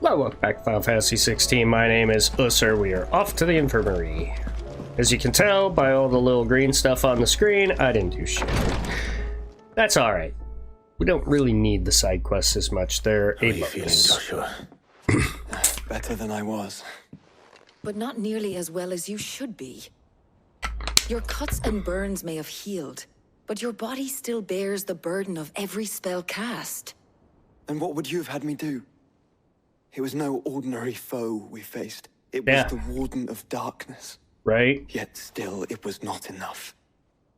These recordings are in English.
Hello, welcome back to Final Fantasy XVI. My name is Ussur. We are off to the infirmary. As you can tell by all the little green stuff on the screen, I didn't do shit. That's alright. We don't really need the side quests as much. They're How are you feeling, Joshua? Better than I was. But not nearly as well as you should be. Your cuts and burns may have healed, but your body still bears the burden of every spell cast. And what would you have had me do? It was no ordinary foe we faced. It was the Warden of Darkness. Right? Yet still, it was not enough.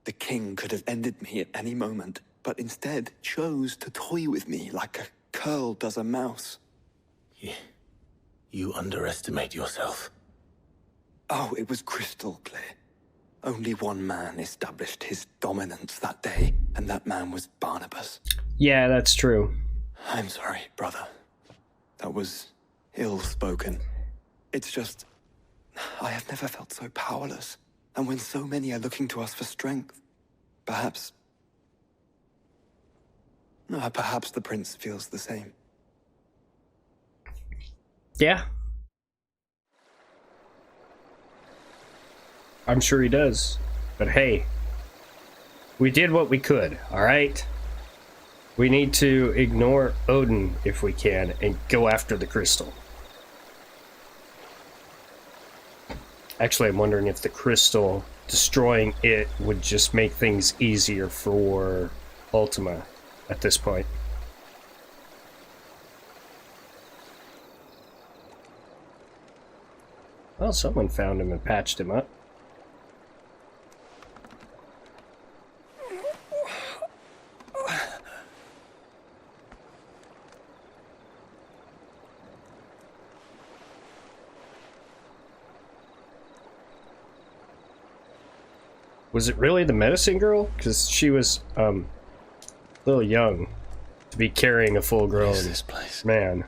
The king could have ended me at any moment, but instead chose to toy with me like a curl does a mouse. Yeah. You underestimate yourself. Oh, it was crystal clear. Only one man established his dominance that day, and that man was Barnabas. Yeah, that's true. I'm sorry, brother. That was ill-spoken. It's just, I have never felt so powerless. And when so many are looking to us for strength, perhaps the prince feels the same. Yeah. I'm sure he does. But hey, we did what we could, alright? We need to ignore Odin if we can and go after the crystal. Actually, I'm wondering if the crystal, destroying it, would just make things easier for Ultima at this point. Well, someone found him and patched him up. Was it really the medicine girl? Because she was, a little young to be carrying a full-grown man.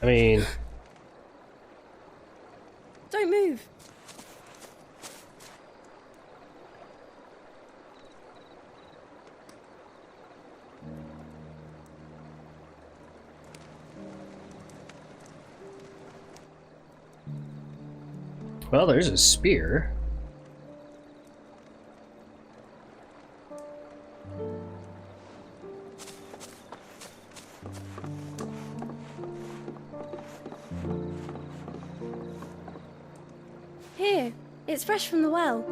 I mean... Don't move. Well, there's a spear. Here, it's fresh from the well.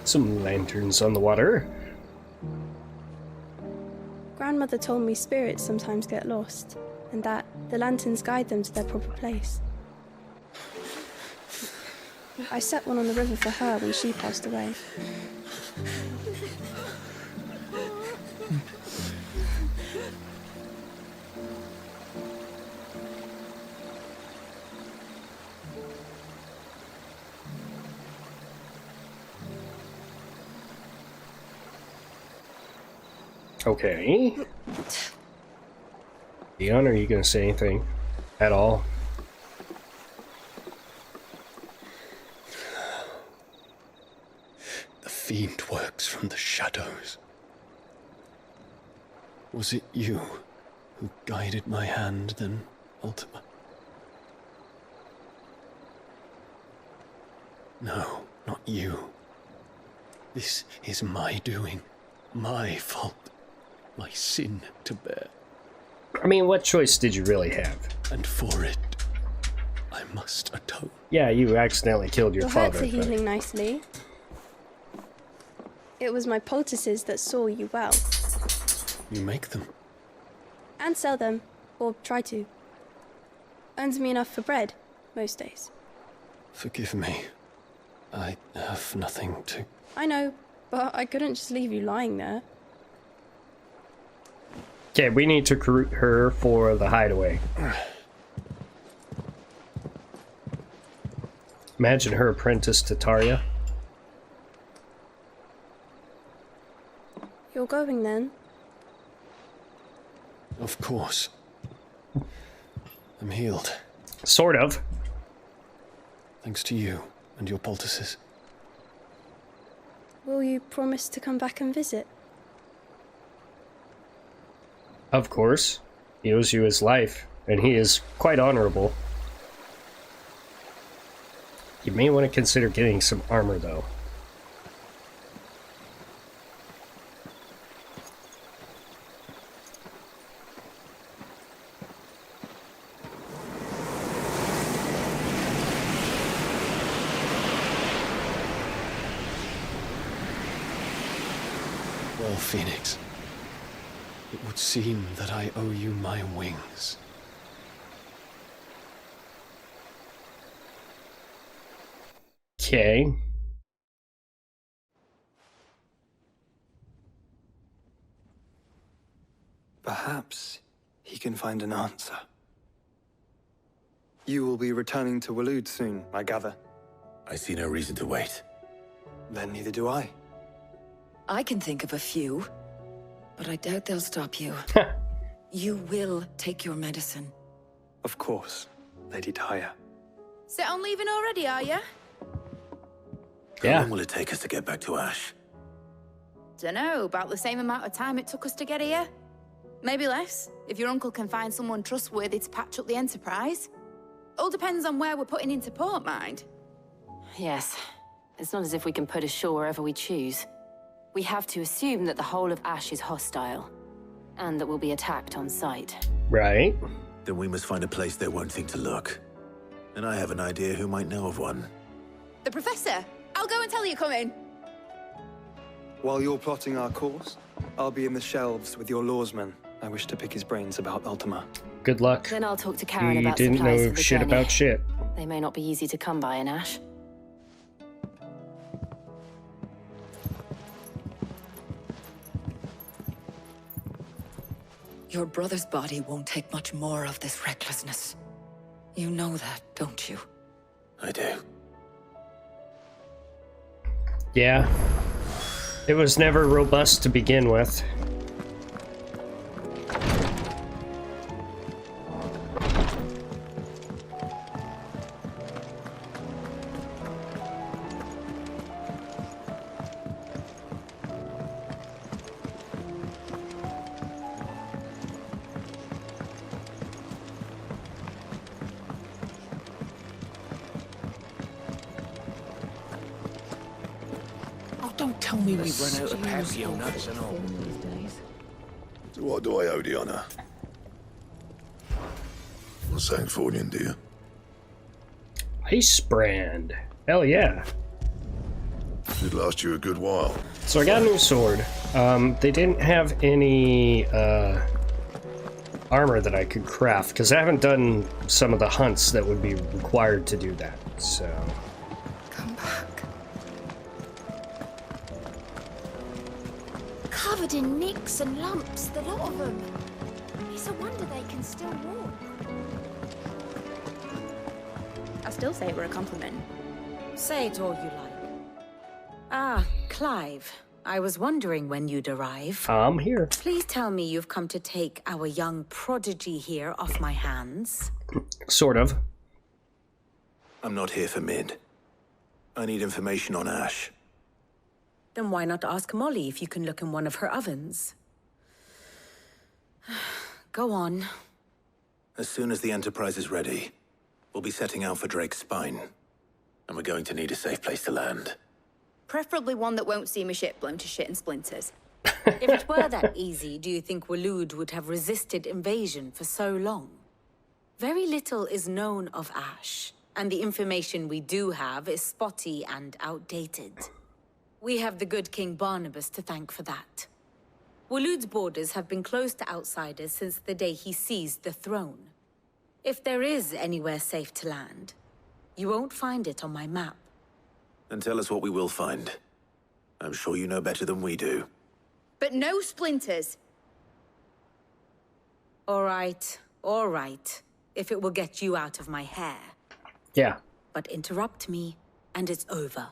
Some lanterns on the water. Grandmother told me spirits sometimes get lost, and that the lanterns guide them to their proper place. I set one on the river for her when she passed away. Okay. Dion, are you gonna say anything at all? The fiend works from the shadows. Was it you who guided my hand then, Ultima? No, not you. This is my doing, my fault. My sin to bear. I mean, what choice did you really have? And for it, I must atone. Yeah, you accidentally killed your father. Your hurts are healing nicely. It was my poultices that saw you well. You make them? And sell them, or try to. Earns me enough for bread, most days. Forgive me. I have nothing to... I know, but I couldn't just leave you lying there. Okay, we need to recruit her for the hideaway. Imagine her apprentice to Tarya. You're going then? Of course. I'm healed. Sort of. Thanks to you and your poultices. Will you promise to come back and visit? Of course. He owes you his life, and he is quite honorable. You may want to consider getting some armor, though. Well, Phoenix, it would seem that I owe you my wings. Okay. Perhaps he can find an answer. You will be returning to Waloed soon, I gather. I see no reason to wait. Then neither do I. I can think of a few, but I doubt they'll stop you. You will take your medicine. Of course, Lady Tyre. Set on leaving already, are you? How Yeah. long will it take us to get back to Ash? Dunno, about the same amount of time it took us to get here. Maybe less, if your uncle can find someone trustworthy to patch up the Enterprise. All depends on where we're putting into port, mind. Yes. It's not as if we can put ashore wherever we choose. We have to assume that the whole of Ash is hostile, and that we'll be attacked on sight. Right. Then we must find a place they won't think to look. And I have an idea who might know of one. The Professor! I'll go and tell you coming. While you're plotting our course, I'll be in the shelves with your lawsman. I wish to pick his brains about Ultima. Good luck. Then I'll talk to Karen You about didn't supplies know for the shit journey. about shit. They may not be easy to come by in Ash. Your brother's body won't take much more of this recklessness. You know that, don't you? I do. Yeah. It was never robust to begin with. Don't tell me we've run out of papio nuts and all. So what do I owe the honour? Not saying Fornian, do you? Ice brand. Hell yeah. Should last you a good while. So I got a new sword. They didn't have any armor that I could craft, because I haven't done some of the hunts that would be required to do that, so... Come back. Covered in nicks and lumps, the lot of them. It's a wonder they can still walk. I still say it were a compliment. Say it all you like. Ah, Clive. I was wondering when you'd arrive. I'm here. Please tell me you've come to take our young prodigy here off my hands. Sort of. I'm not here for Mid. I need information on Ash. Then why not ask Molly if you can look in one of her ovens? Go on. As soon as the Enterprise is ready, we'll be setting out for Drake's Spine. And we're going to need a safe place to land. Preferably one that won't see my ship blown to shit and splinters. If it were that easy, do you think Waloed would have resisted invasion for so long? Very little is known of Ash, and the information we do have is spotty and outdated. We have the good King Barnabas to thank for that. Waloed's borders have been closed to outsiders since the day he seized the throne. If there is anywhere safe to land, you won't find it on my map. Then tell us what we will find. I'm sure you know better than we do. But no splinters. All right, if it will get you out of my hair. Yeah. but interrupt me, and it's over.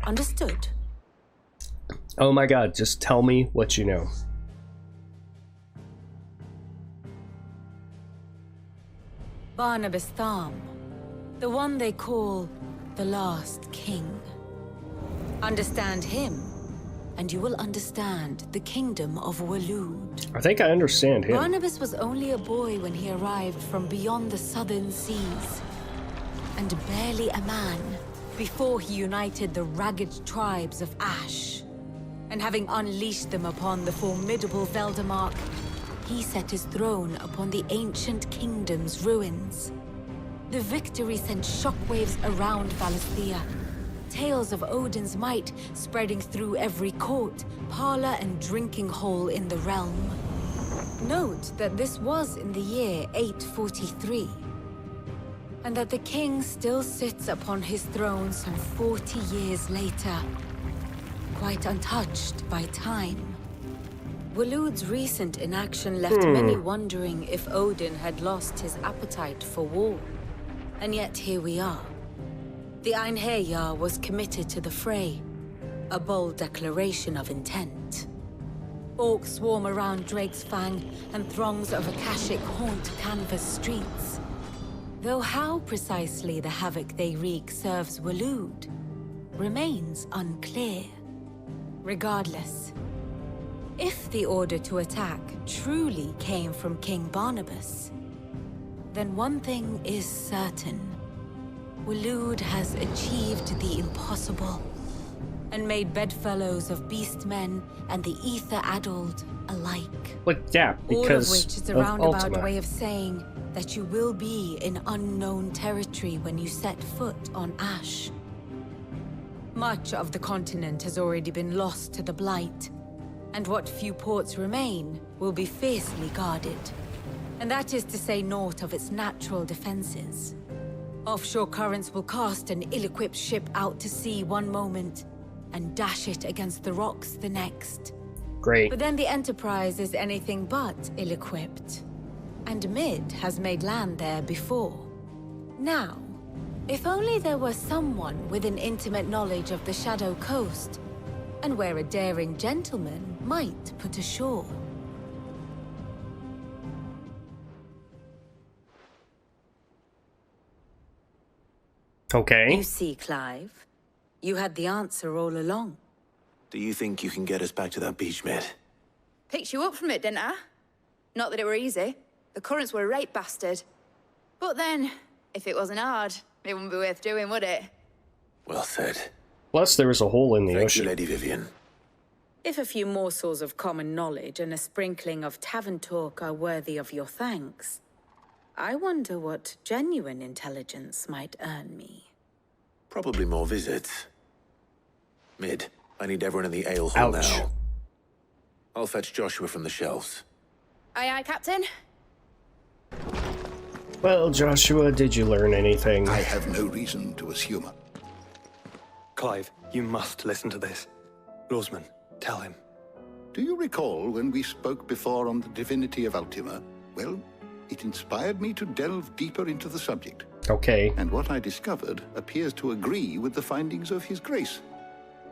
Understood? Oh my god, just tell me what you know. Barnabas Tham, the one they call the Last King. Understand him, and you will understand the kingdom of Waloed. I think I understand him. Barnabas was only a boy when he arrived from beyond the southern seas, and barely a man before he united the ragged tribes of Ash. And having unleashed them upon the formidable Veldamark, he set his throne upon the ancient kingdom's ruins. The victory sent shockwaves around Valisthea. Tales of Odin's might spreading through every court, parlor, and drinking hole in the realm. Note that this was in the year 843, and that the king still sits upon his throne some 40 years later, quite untouched by time. Waloed's recent inaction left many wondering if Odin had lost his appetite for war. And yet here we are. The Einherjar was committed to the fray, a bold declaration of intent. Orcs swarm around Drake's Fang, and throngs of Akashic haunt Canvas streets. Though how precisely the havoc they wreak serves Waloed remains unclear. Regardless, if the order to attack truly came from King Barnabas, then one thing is certain. Waloed has achieved the impossible, and made bedfellows of beastmen and the ether-addled alike. But yeah, because all of which is a roundabout Ultima. way of saying that you will be in unknown territory when you set foot on Ash. Much of the continent has already been lost to the Blight, and what few ports remain will be fiercely guarded. And that is to say naught of its natural defenses. Offshore currents will cast an ill-equipped ship out to sea one moment, and dash it against the rocks the next. Great. But then the Enterprise is anything but ill-equipped. And Mid has made land there before. Now, if only there were someone with an intimate knowledge of the Shadow Coast, and where a daring gentleman might put ashore. Okay. You see, Clive, you had the answer all along. Do you think you can get us back to that beach, Mid? Picked you up from it, didn't I? Not that it were easy. The currents were a right bastard. But then, if it wasn't hard, it wouldn't be worth doing, would it? Well said. Plus, there was a hole in the Thank ocean. you, Lady Vivian. If a few morsels of common knowledge and a sprinkling of tavern talk are worthy of your thanks, I wonder what genuine intelligence might earn me. Probably more visits. Mid, I need everyone in the ale hall Ouch. now. I'll fetch Joshua from the shelves. Aye, aye, Captain. Well, Joshua, did you learn anything? I have no reason to assume. Clive, you must listen to this. Lawsman, tell him. Do you recall when we spoke before on the divinity of Ultima? Well, it inspired me to delve deeper into the subject. Okay. And what I discovered appears to agree with the findings of His Grace.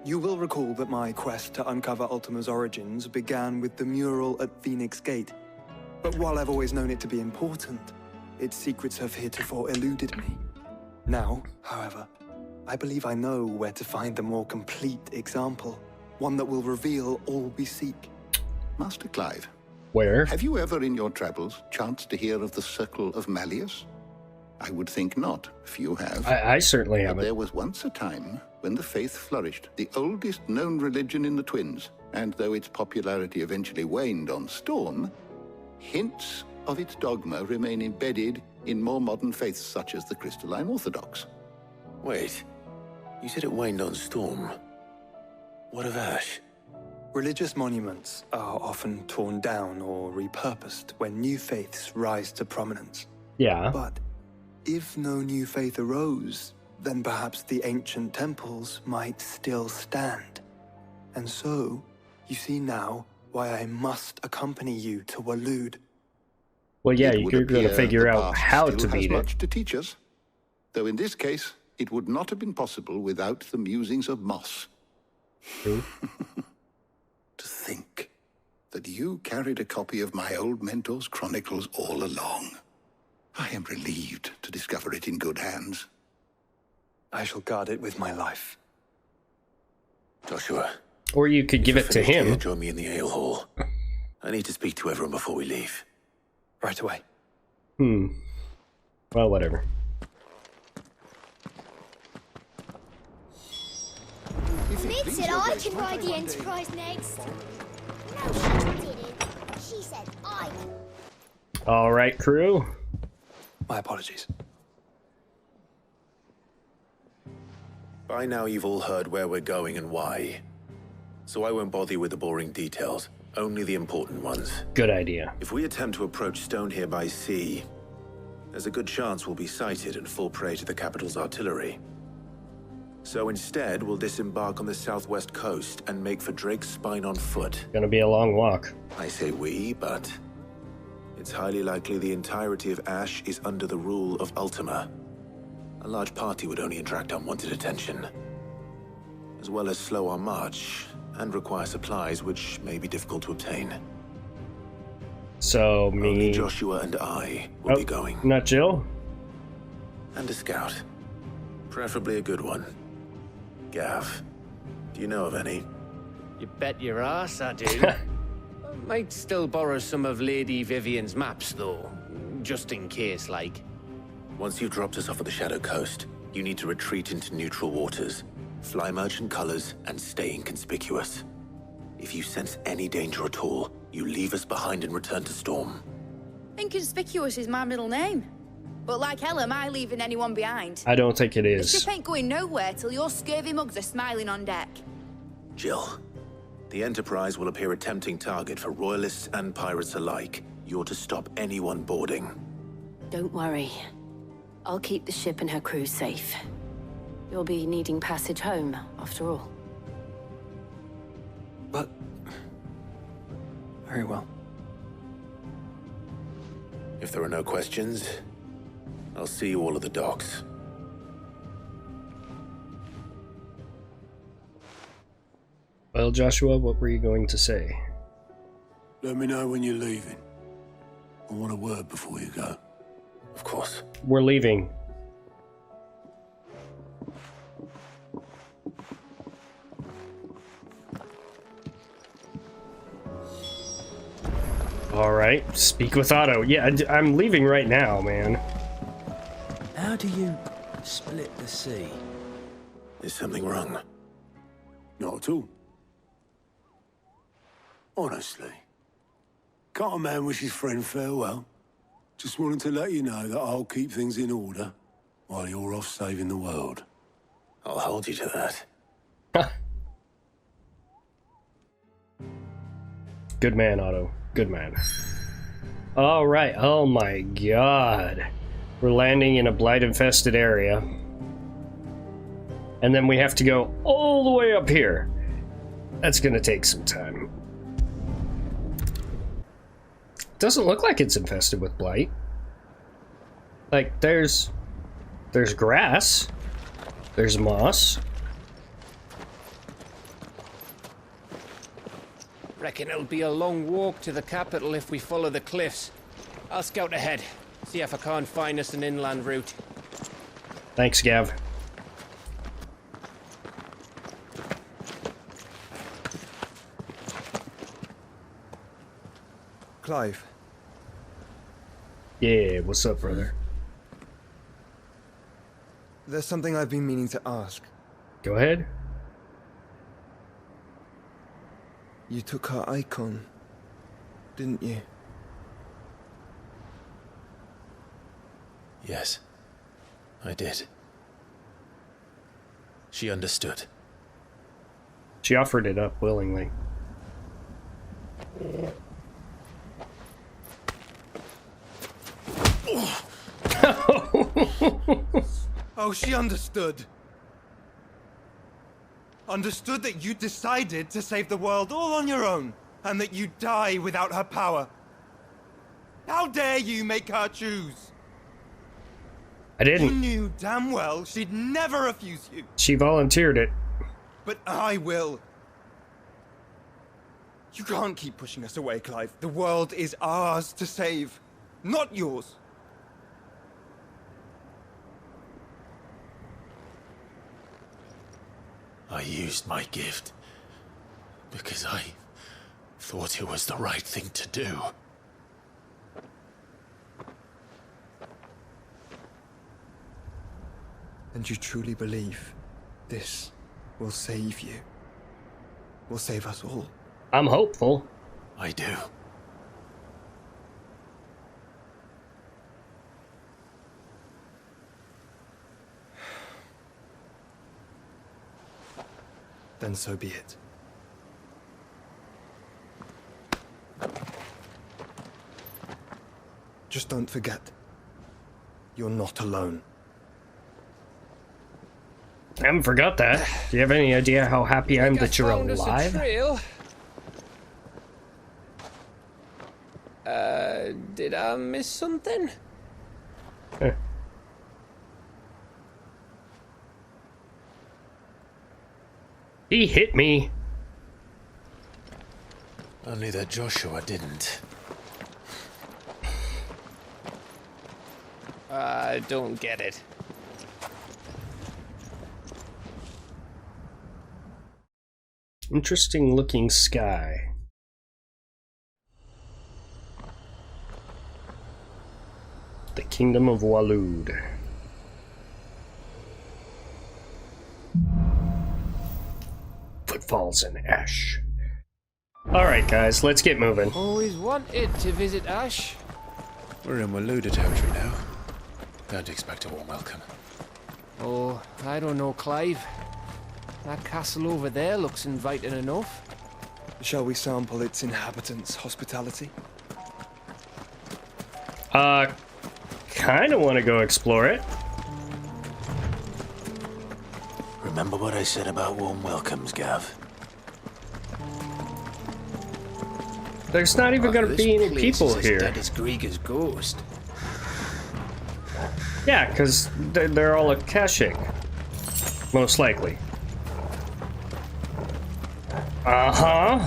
You will recall that my quest to uncover Ultima's origins began with the mural at Phoenix Gate. But while I've always known it to be important, its secrets have heretofore eluded me. Now, however, I believe I know where to find the more complete example. One that will reveal all we seek. Master Clive, Where? have you ever in your travels chanced to hear of the Circle of Malleus? I would think not, few have. I certainly But haven't. there was once a time when the faith flourished, the oldest known religion in the Twins, and though its popularity eventually waned on storm, hints of its dogma remain embedded in more modern faiths such as the Crystalline Orthodox. Wait, you said it waned on storm. What of Ash? Religious monuments are often torn down or repurposed when new faiths rise to prominence. Yeah. But if no new faith arose, then perhaps the ancient temples might still stand. And so, you see now why I must accompany you to Waloed. Well, yeah, It would you're going to appear figure the out past how still to has beat it. much to teach us, though in this case, it would not have been possible without the musings of Moss. Who? To think that you carried a copy of my old mentor's chronicles all along. I am relieved to discover it in good hands. I shall guard it with my life. Joshua. Or you could give it to him. Here, join me in the ale hall. I need to speak to everyone before we leave. Right away. Well, whatever. Mid said I can ride the Enterprise next. No, she didn't. She said I could. All right, crew. My apologies. By now you've all heard where we're going and why. So I won't bother you with the boring details, only the important ones. Good idea. If we attempt to approach Stone here by sea, there's a good chance we'll be sighted and fall prey to the capital's artillery. So instead, we'll disembark on the southwest coast and make for Drake's Spine on foot. Gonna be a long walk. I say we, but it's highly likely the entirety of Ash is under the rule of Ultima. A large party would only attract unwanted attention, as well as slow our march and require supplies which may be difficult to obtain. So Only me... Joshua and I will be going. Not Jill? And a scout. Preferably a good one. Gav, do you know of any? You bet your ass I do. Might still borrow some of Lady Vivian's maps, though. Just in case, like. Once you've dropped us off at the Shadow Coast, you need to retreat into neutral waters, fly merchant colors, and stay inconspicuous. If you sense any danger at all, you leave us behind and return to Storm. Inconspicuous is my middle name. But like hell am I leaving anyone behind. I don't think it The is. ship ain't going nowhere till your scurvy mugs are smiling on deck. Jill, the Enterprise will appear a tempting target for royalists and pirates alike. You're to stop anyone boarding. Don't worry. I'll keep the ship and her crew safe. You'll be needing passage home, after all. But... very well. If there are no questions, I'll see you all at the docks. Well, Joshua, what were you going to say? Let me know when you're leaving. I want a word before you go. Of course. We're leaving. All right, speak with Otto. Yeah, I'm leaving right now, man. How do you split the sea? Is something wrong? Not at all. Honestly. Can't a man wish his friend farewell? Just wanted to let you know that I'll keep things in order while you're off saving the world. I'll hold you to that. Good man, Otto. Good man. All right. Oh my God. We're landing in a blight-infested area. And then we have to go all the way up here. That's gonna take some time. Doesn't look like it's infested with blight. Like, there's grass. There's moss. Reckon it'll be a long walk to the capital if we follow the cliffs. I'll scout ahead, see if I can't find us an inland route. Thanks, Gav. Clive. Yeah, what's up, brother? There's something I've been meaning to ask. Go ahead. You took her icon, didn't you? Yes, I did. She understood. She offered it up willingly. Oh, she understood. Understood that you decided to save the world all on your own, and that you'd die without her power. How dare you make her choose? I didn't. You knew damn well she'd never refuse you. She volunteered it. But I will. You can't keep pushing us away, Clive. The world is ours to save, not yours. I used my gift because I thought it was the right thing to do. And you truly believe this will save you? Will save us all? I'm hopeful. I do. Then so be it. Just don't forget, you're not alone. I haven't forgot that. Do you have any idea how happy I am that you're alive? Did I miss something? He hit me. Only that Joshua didn't. I don't get it. Interesting looking sky. The Kingdom of Waloed. Footfalls in ash. Alright guys, let's get moving. Always wanted to visit Ash. We're in Waluda territory now. Don't expect a warm welcome. Oh, I don't know, Clive. That castle over there looks inviting enough. Shall we sample its inhabitants' hospitality? Kinda wanna go explore it. Remember what I said about warm welcomes, Gav? There's not even gonna be any people here. Dead as Grieger's ghost. Yeah, because they're all Akashic. Most likely. Uh-huh.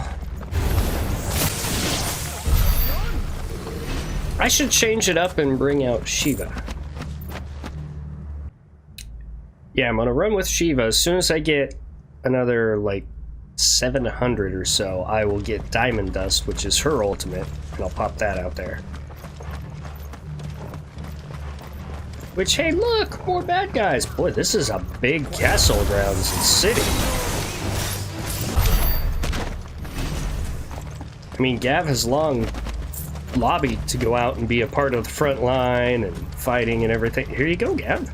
I should change it up and bring out Shiva. Yeah, I'm gonna run with Shiva. As soon as I get another, like, 700 or so, I will get Diamond Dust, which is her ultimate, and I'll pop that out there. Which, hey, look! More bad guys! Boy, this is a big castle grounds and city. I mean, Gav has long lobbied to go out and be a part of the front line and fighting and everything. Here you go, Gav.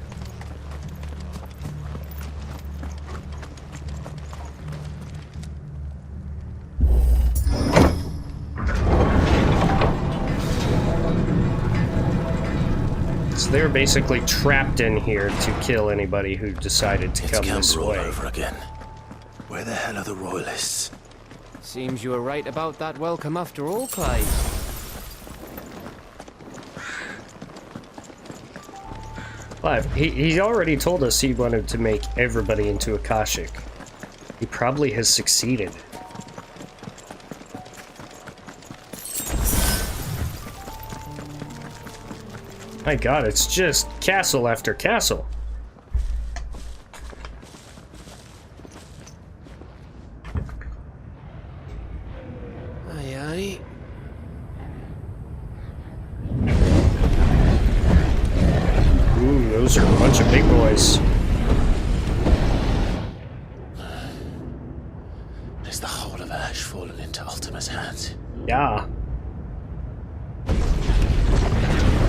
So they're basically trapped in here to kill anybody who decided to come this way. Over again. Where the hell are the royalists? Seems you were right about that welcome after all, Clive. Clive, he already told us he wanted to make everybody into Akashic. He probably has succeeded. My god, it's just castle after castle. Aye, aye. Ooh, those are a bunch of big boys. Is the whole of Ash fallen into Ultima's hands? Yeah.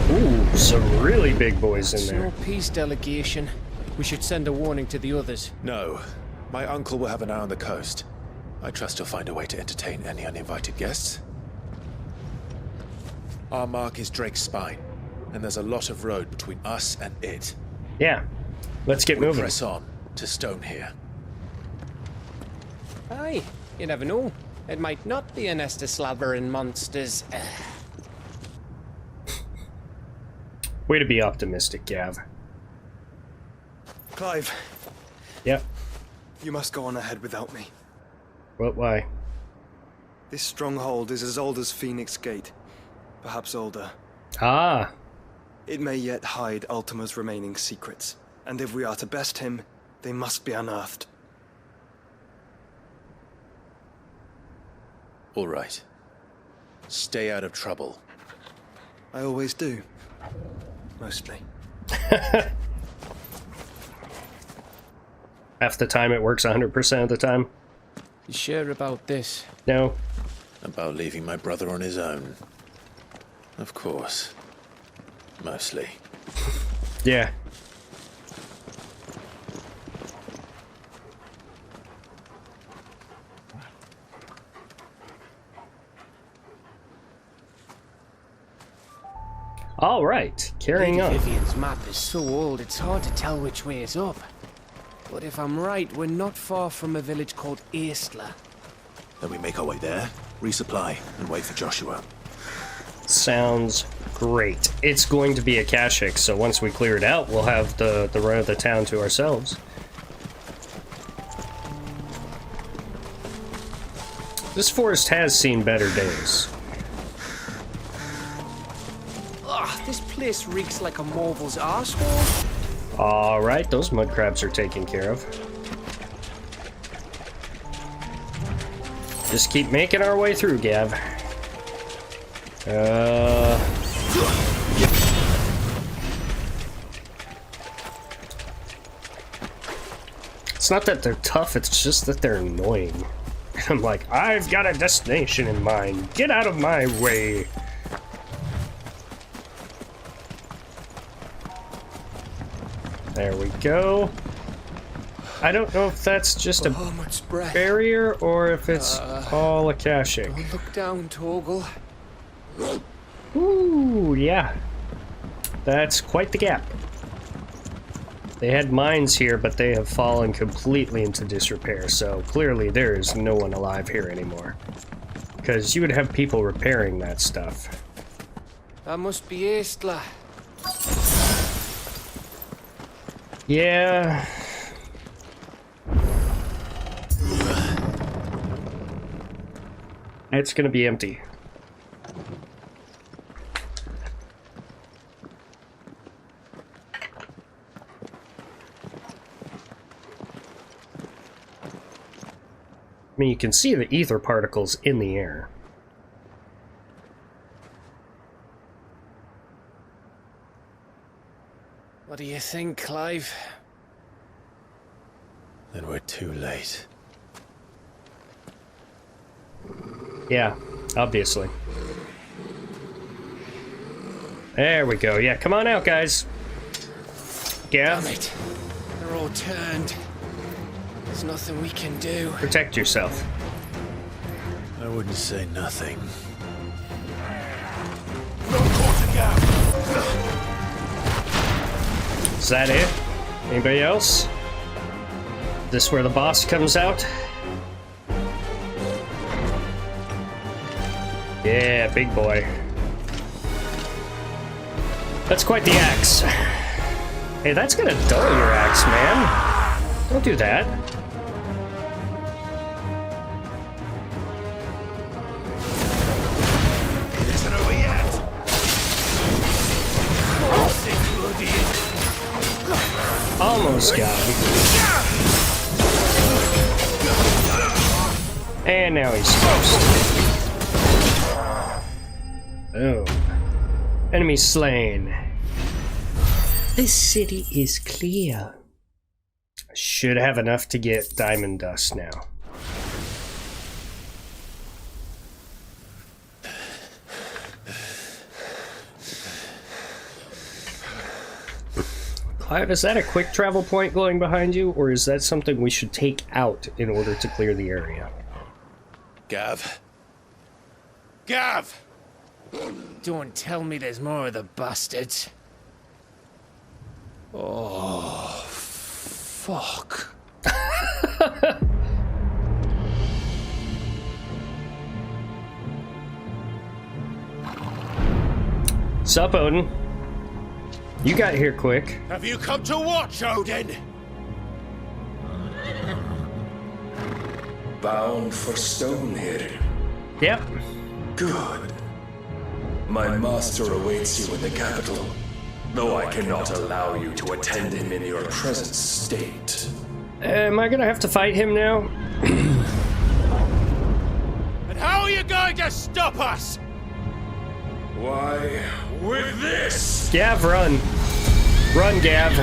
Ooh, some really big boys in there. No peace delegation. We should send a warning to the others. No. My uncle will have an eye on the coast. I trust he'll find a way to entertain any uninvited guests. Our mark is Drake's Spine, and there's a lot of road between us and it. Yeah. Let's get moving. Press on to Stone here. Aye, you never know. It might not be a nest of slavering monsters. Way to be optimistic, Gav. Clive. Yep. You must go on ahead without me. What? Why? This stronghold is as old as Phoenix Gate. Perhaps older. Ah. It may yet hide Ultima's remaining secrets. And if we are to best him, they must be unearthed. All right. Stay out of trouble. I always do. Mostly. Half the time it works 100% of the time. You sure about this? No. About leaving my brother on his own. Of course. Mostly. Yeah. All right, carrying on. Vivian's map is so old it's hard to tell which way is up. But if I'm right, we're not far from a village called Eastla. Then we make our way there, resupply, and wait for Joshua. Sounds great. It's going to be a Kashik, so once we clear it out, we'll have the run of the town to ourselves. This forest has seen better days. Ugh, this place reeks like a Marvel's arsehole. Alright, those mud crabs are taken care of. Just keep making our way through, Gav. It's not that they're tough, it's just that they're annoying. I'm like, I've got a destination in mind. Get out of my way. There we go. I don't know if that's just a barrier or if it's all Akashic. Don't look down, Torgal. Ooh, yeah. That's quite the gap. They had mines here, but they have fallen completely into disrepair, so clearly there is no one alive here anymore. Because you would have people repairing that stuff. That must be Eastla. Yeah. It's gonna be empty. I mean, you can see the ether particles in the air. What do you think, Clive? Then we're too late. Yeah, obviously. There we go. Yeah, come on out, guys. Gav. Damn it. They're all turned. There's nothing we can do. Protect yourself. I wouldn't say nothing. Is that it? Anybody else? This where the boss comes out? Yeah, big boy. That's quite the axe. Hey, that's gonna dull your axe, man. Don't do that. It isn't over yet. Almost got him. And now he's toast. Oh. Enemy slain. This city is clear. Should have enough to get diamond dust now. Clive, is that a quick travel point glowing behind you, or is that something we should take out in order to clear the area? Gav. Gav! Don't tell me there's more of the bastards. Oh, fuck. Sup, Odin? You got here quick. Have you come to watch, Odin? bound for Stonehill. Yep. Good. My master awaits you in the capital, though I cannot allow you to attend him in your present state. Am I gonna have to fight him now? And how are you going to stop us? Why, with this! Gav, run. Run, Gav.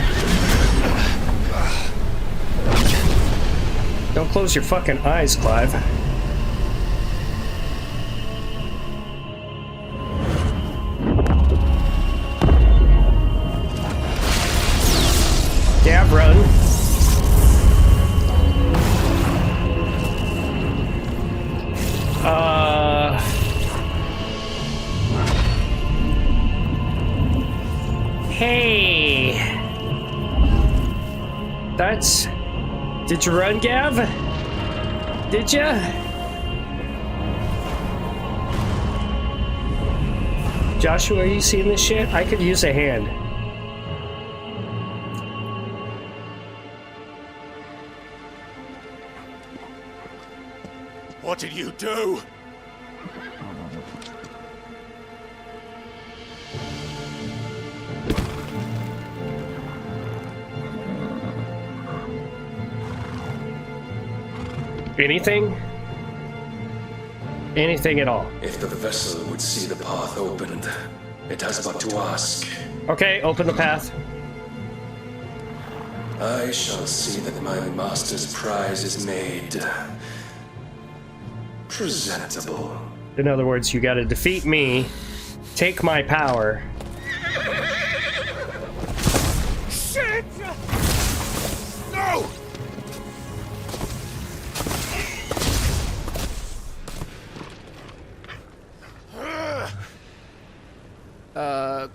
Don't close your fucking eyes, Clive. Gav, run. Hey. That's... Did you run, Gav? Did ya? Joshua, are you seeing this shit? I could use a hand. What did you do? Anything? Anything at all. If the vessel would see the path opened, it has but to ask. Okay, open the path. I shall see that my master's prize is made presentable. In other words, you gotta defeat me, take my power. Shit! No!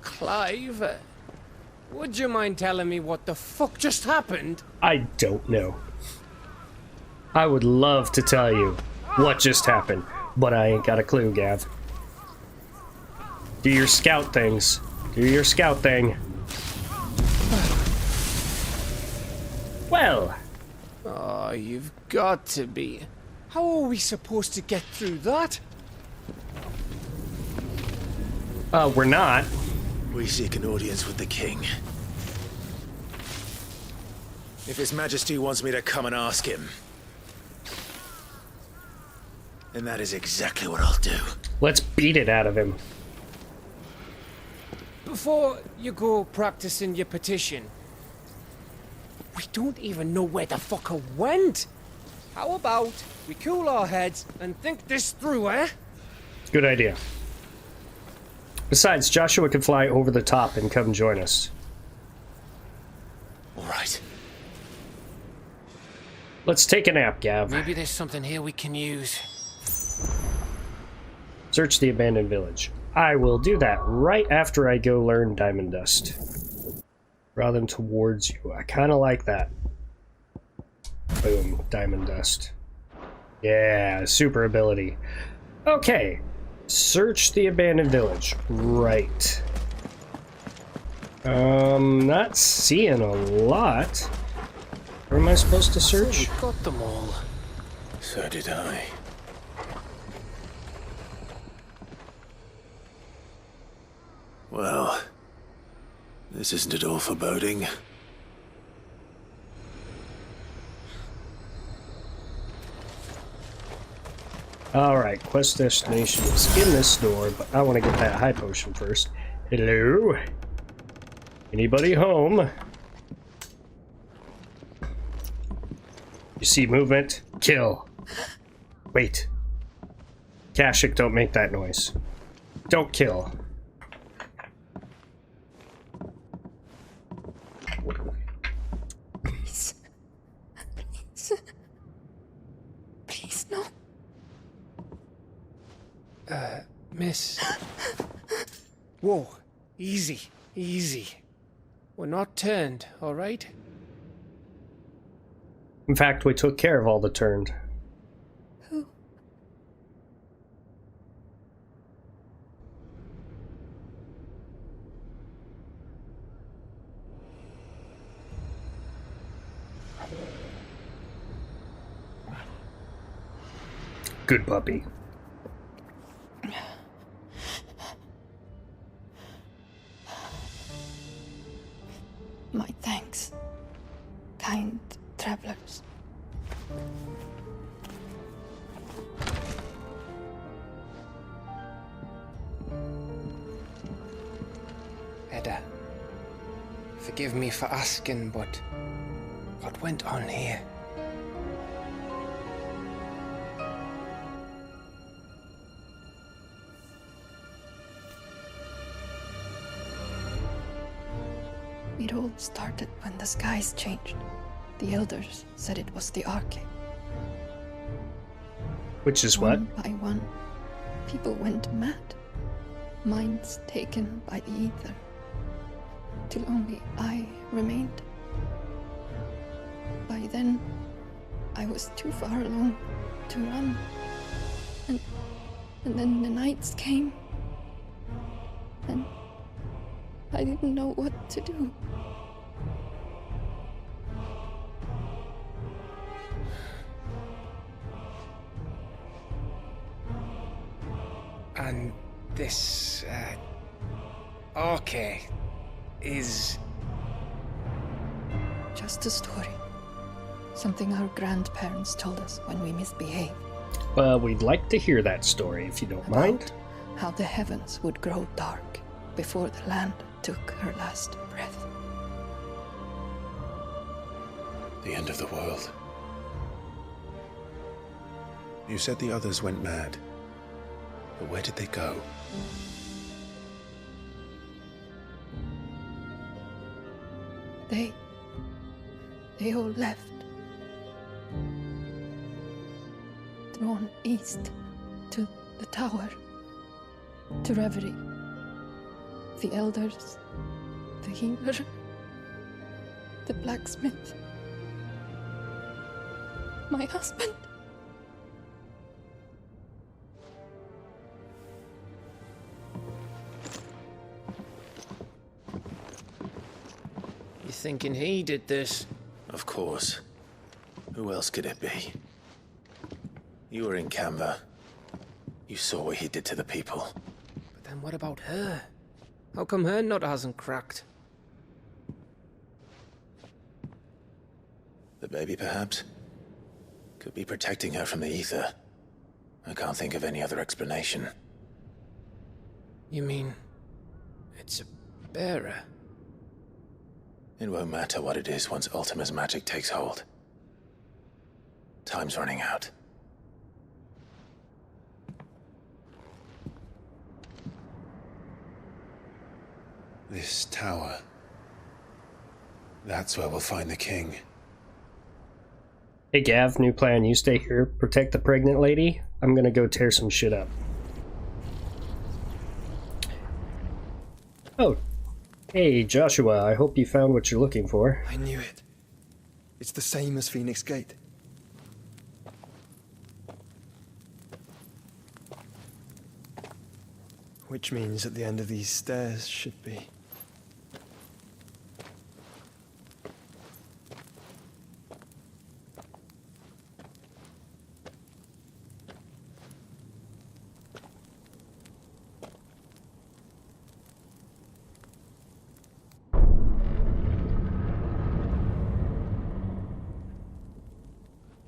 Clive? Would you mind telling me what the fuck just happened? I don't know. I would love to tell you what just happened, but I ain't got a clue, Gav. Do your scout things. Do your scout thing. Well. Oh, you've got to be. How are we supposed to get through that? We're not. We seek an audience with the king. If His Majesty wants me to come and ask him, then that is exactly what I'll do. Let's beat it out of him. Before you go practicing your petition, we don't even know where the fucker went. How about we cool our heads and think this through, eh? Good idea. Besides, Joshua can fly over the top and come join us. All right. Let's take a nap, Gav. Maybe there's something here we can use. Search the abandoned village. I will do that right after I go learn Diamond Dust. Draw them towards you. I kind of like that. Boom, Diamond Dust. Yeah, super ability. Okay. Search the abandoned village. Right. Not seeing a lot. Where am I supposed to search? We got them all. So did I. Well, this isn't at all foreboding. Alright, quest destination is in this door, but I want to get that high potion first. Hello? Anybody home? You see movement? Kill. Wait. Kashik, don't make that noise. Don't kill. Please. Please. Please, no. Miss. Whoa. Easy. Easy. We're not turned, all right? In fact, we took care of all the turned. Who? Good puppy. My thanks, kind travelers. Edda, forgive me for asking, but what went on here? It all started when the skies changed. The elders said it was the Arche. Which is what? One by one, people went mad. Minds taken by the ether. Till only I remained. By then, I was too far along to run. And then the nights came. And I didn't know what to do. And this, Arche is... Just a story. Something our grandparents told us when we misbehaved. Well, we'd like to hear that story, if you don't mind. How the heavens would grow dark before the land took her last breath. The end of the world. You said the others went mad. But where did they go? They all left. Drawn east to the tower, to reverie. The elders, the healer, the blacksmith, my husband. You thinking he did this? Of course. Who else could it be? You were in Canva. You saw what he did to the people. But then what about her? How come her nut hasn't cracked? The baby, perhaps? Could be protecting her from the ether. I can't think of any other explanation. You mean... it's a bearer? It won't matter what it is once Ultima's magic takes hold. Time's running out. This tower. That's where we'll find the king. Hey Gav, new plan. You stay here, protect the pregnant lady. I'm gonna go tear some shit up. Oh. Hey Joshua, I hope you found what you're looking for. I knew it. It's the same as Phoenix Gate. Which means at the end of these stairs should be...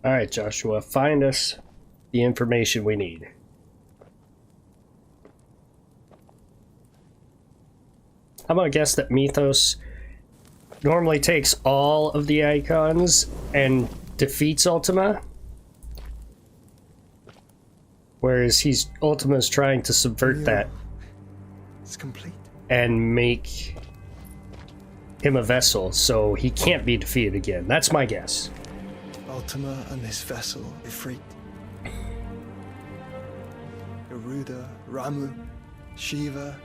Alright, Joshua, find us the information we need. I'm gonna guess that Mythos normally takes all of the icons and defeats Ultima. Whereas Ultima's trying to subvert that. It's complete. And make him a vessel, so he can't be defeated again. That's my guess. Ultima and his vessel, Ifrit. Garuda, Ramu, Shiva,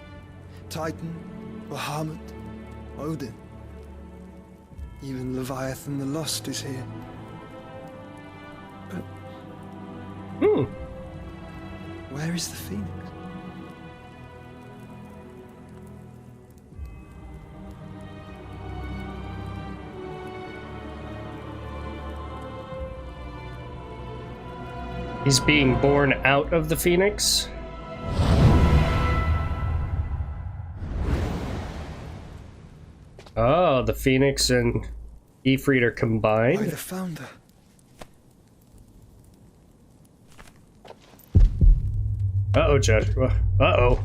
Titan, Bahamut, Odin. Even Leviathan the Lost is here. But... where is the Phoenix? He's being born out of the Phoenix. Oh, the Phoenix and Ifrit are combined. By the Founder. Uh-oh, Joshua. Uh-oh.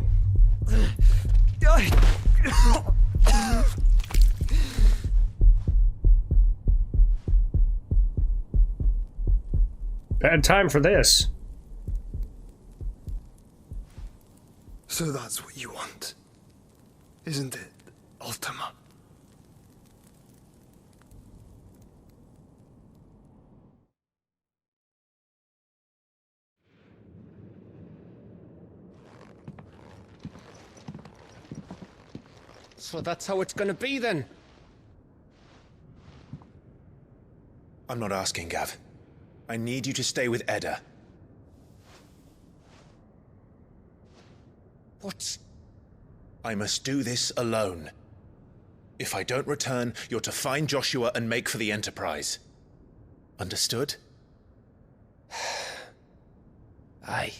Bad time for this. So that's what you want, isn't it, Ultima? So that's how it's gonna be then? I'm not asking, Gav. I need you to stay with Edda. What? I must do this alone. If I don't return, you're to find Joshua and make for the Enterprise. Understood? Aye.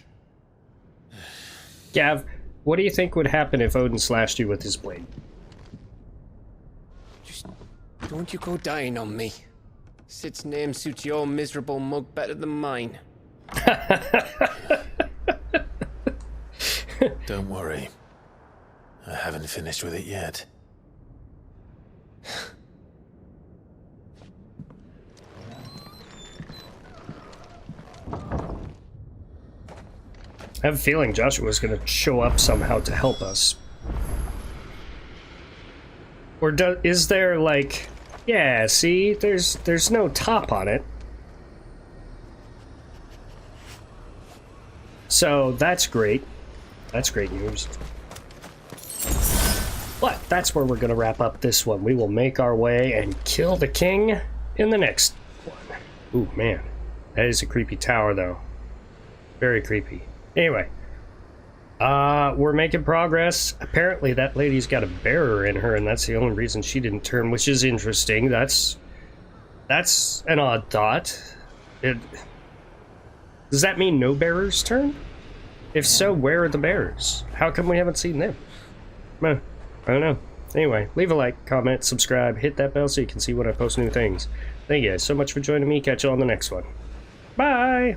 Gav, what do you think would happen if Odin slashed you with his blade? Just don't you go dying on me. Sid's name suits your miserable mug better than mine. Don't worry. I haven't finished with it yet. I have a feeling Joshua's gonna show up somehow to help us. Or is there like... Yeah, see? There's no top on it. So, that's great. That's great news. But that's where we're gonna wrap up this one. We will make our way and kill the king in the next one. Ooh, man. That is a creepy tower, though. Very creepy. Anyway. We're making progress. Apparently that lady's got a bearer in her, and that's the only reason she didn't turn, which is interesting. That's an odd thought. Does that mean no bearers turn? If so, where are the bearers? How come we haven't seen them? I don't know. Anyway, leave a like, comment, subscribe, hit that bell so you can see when I post new things. Thank you guys so much for joining me. Catch you on the next one. Bye!